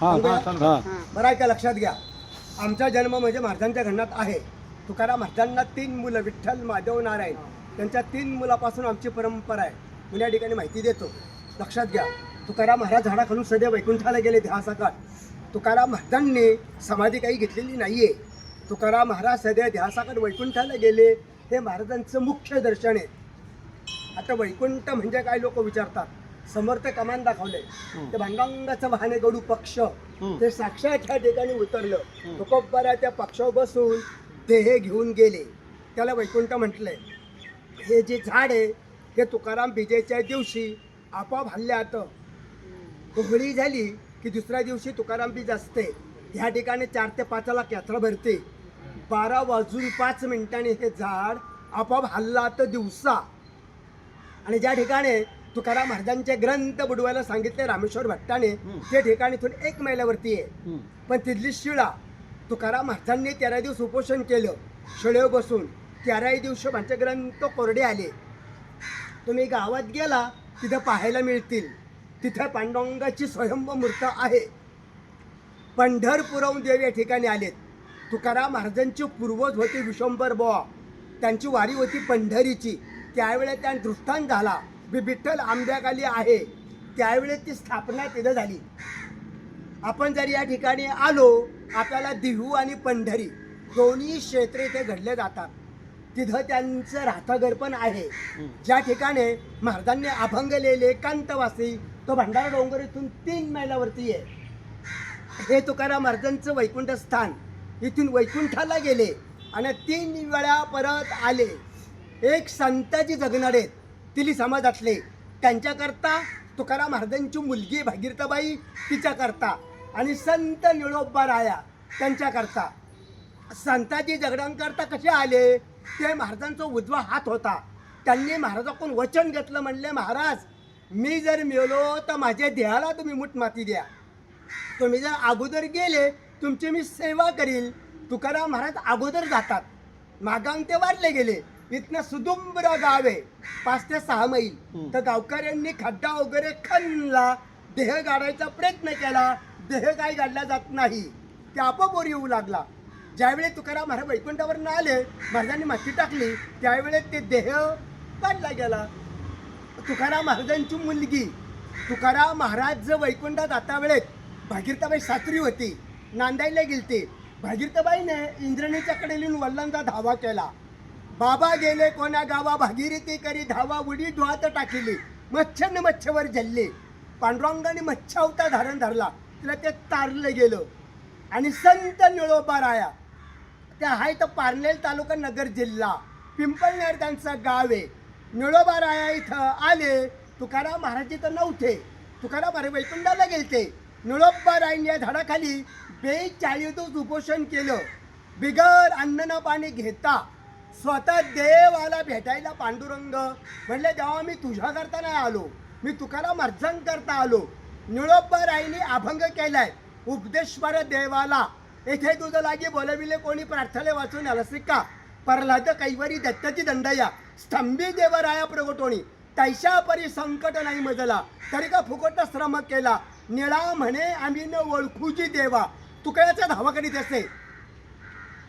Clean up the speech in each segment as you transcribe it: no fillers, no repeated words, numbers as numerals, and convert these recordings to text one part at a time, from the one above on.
बरं आहे का, लक्षात घ्या. आमचा जन्म म्हणजे महाराजांच्या घरात आहे. तुकाराम महाराजांना 3 मुलं, विठ्ठल, माधव, नारायण, त्यांच्या 3 मुलापासून आमची परंपरा आहे. मी या ठिकाणी माहिती देतो, लक्षात घ्या. तुकाराम महाराज झाडाखालून सध्या वैकुंठाला गेले ध्यासाकाळ. तुकाराम महाराजांनी समाधी काही घेतलेली नाहीये. तुकाराम महाराज सध्या ध्यासाकाळ वैकुंठाला गेले, हे महाराजांचं मुख्य दर्शन आहे. आता वैकुंठ म्हणजे काय लोक विचारतात. समर्थ कमान दाखवले, ते भांगांगाचं वाहने गडू पक्ष, ते साक्षात त्या ठिकाणी उतरलं. तुकोबरा त्या पक्षावर बसून देह घेऊन गेले, त्याला वैकुंठ म्हटलंय. हे जे झाड आहे हे तुकाराम बीजेच्या दिवशी आपोआप हल्ल्यात होळी झाली की दुसऱ्या दिवशी तुकाराम बीज असते. ह्या ठिकाणी 4 ते 5 यात्रा भरते. 12:05 हे झाड आपोआप हल्लात दिवसा. आणि ज्या ठिकाणी तुकाराम महाराजांचे ग्रंथ बुडवायला सांगितले रामेश्वर भट्टाने, ते ठिकाणी इथून 1 मैलावरती आहे. पण तिथली शिळा तुकाराम महाराजांनी 13 दिवस उपोषण केलं शिळेवर बसून. 13 दिवशी माझे ग्रंथ कोरडे आले. तुम्ही गावात गेला तिथं पाहायला मिळतील. तिथं पांडुरंगाची स्वयंभू मूर्त आहे. पंढरपुरहून देव या ठिकाणी आलेत. तुकाराम महाराजांची पूर्वज होती विश्वंभर बुवा, त्यांची वारी होती पंढरीची. त्यावेळेस त्या दृष्टांत झाला, विठ्ठल आंब्याखाली आहे, त्यावेळेस ती स्थापना तिथं झाली. आपण जर या ठिकाणी आलो, आपल्याला देहू आणि पंढरी दोन्ही क्षेत्रे इथे घडले जातात. तिथं त्यांचं राहतं पण आहे. ज्या ठिकाणी महाराजांनी अभंग लिहिले एकांतवासी, तो भंडारा डोंगर इथून 3 मैलावरती आहे. हे तुकाराम महाराजांचं वैकुंठ स्थान. इथून वैकुंठाला गेले आणि 3 वेळा परत आले. एक संताजी जगणार आहेत तिली समाजातले, त्यांच्याकरता तुकाराम महाराजांची मुलगी भागीरथबाई तिच्याकरता, आणि संत निळोबा राया त्यांच्याकरता. संताजी जगण्याकरता कसे आले, ते महाराजांचा उजवा हात होता. त्यांनी महाराजाकडून वचन घेतलं, म्हणले महाराज मी जर मिळलो तर माझ्या देहाला तुम्ही मूठ माती द्या. तुम्ही जर अगोदर गेले तुमची मी सेवा करील. तुकाराम महाराज अगोदर जातात, मागांग ते वाढले गेले. इथनं सुदुंबर गाव आहे 5 ते 6 मैल. तर गावकऱ्यांनी खड्डा वगैरे खणला, देह गाडायचा प्रयत्न केला. देह काय गाडला जात नाही, ते आपोआप वर येऊ लागला. ज्यावेळी तुकाराम महाराज वैकुंठावरून आले, महाराजांनी माती टाकली, त्यावेळेस ते देह काढला गेला. तुकाराम महाराजांची मुलगी, तुकाराम महाराज वैकुंठात जाता वेळेत भागीरथबाई सासरी होती, नांदायला गेलते. भागीरथबाईने इंद्रणीच्या कडेला वडिलांचा धावा केला. बाबा गेले कोण्या गावा, भागीरथी करी धावा, उडी डोहात टाकली, मच्छरने मच्छवर झल्ले. पांडुरंगाने मच्छावता धारण धरला, तिला ते तारलं गेलं. आणि संत निळोबा राया त्या आहे तर पारनेर तालुका नगर जिल्हा पिंपळनेर त्यांचं गाव आहे. निळोबा राया इथं आले. तुकाराम महाराज इथं नव्हते, तुकाराम महाराज वैकुंठाला गेलते. निळोबा रायांनी या झाडाखाली 42 दिवस उपोषण केलं, बिगर अन्न न पाणी घेता. स्वतः देवाला भेटायला पांडुरंग म्हणले, देवा मी तुझ्याकरता नाही आलो, मी तुकाराम महाराजांकरता आलो. निळोबा रायांनी अभंग केलाय, उपदेश्वर देवाला येथे तुझं लागे बोलविले कोणी, प्रार्थले वाचून आलसी का, प्रल्हाद कैवरी दत्ताची दंडया, स्तंभी देवराया प्रगटोणी, तैशा परी संकट नाही मजला, तरी का फुकट श्रम केला, निळा म्हणे आम्ही न ओळखूची देवा. तुकड्याचा धावा करीत असे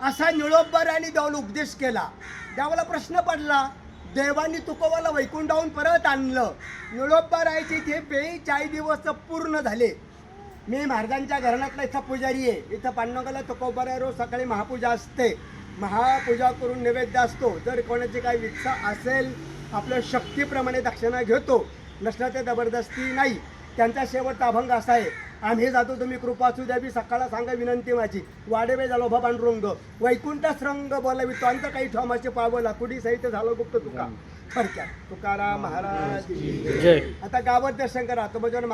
असा निळोबा रायांनी देवाला उपदेश केला. देवाला प्रश्न पडला, देवानी तुकोबाला वैकुंठाहून परत आणलं. निळोबा रायाचे इथे 42 दिवस पूर्ण झाले. मी महाराजांच्या घराण्यातला इथं पुजारी आहे. इथं पांडुरंगाला तुकोबा राय रोज सकाळी महापूजा असते, महापूजा करून नैवेद्य असतो. जर कोणाची काही इच्छा असेल आपल्या शक्तीप्रमाणे दक्षिणा घेतो, नसला ते जबरदस्ती नाही. त्यांचा शेवटचा अभंग असा आहे, आम्ही जातो तुम्ही कृपा असू द्यावी, सकाळला सांगा विनंती माझी, वाडेवे झालो भा पांडुरंग, वैकुंठच रंग बोलावी, तो अंत काही ठोमाचे पावला, कुडी सहित झालो गुप्त तुका. फडक्यात तुकाराम महाराज. आता गावात दर्शन करा, तो म्हणजे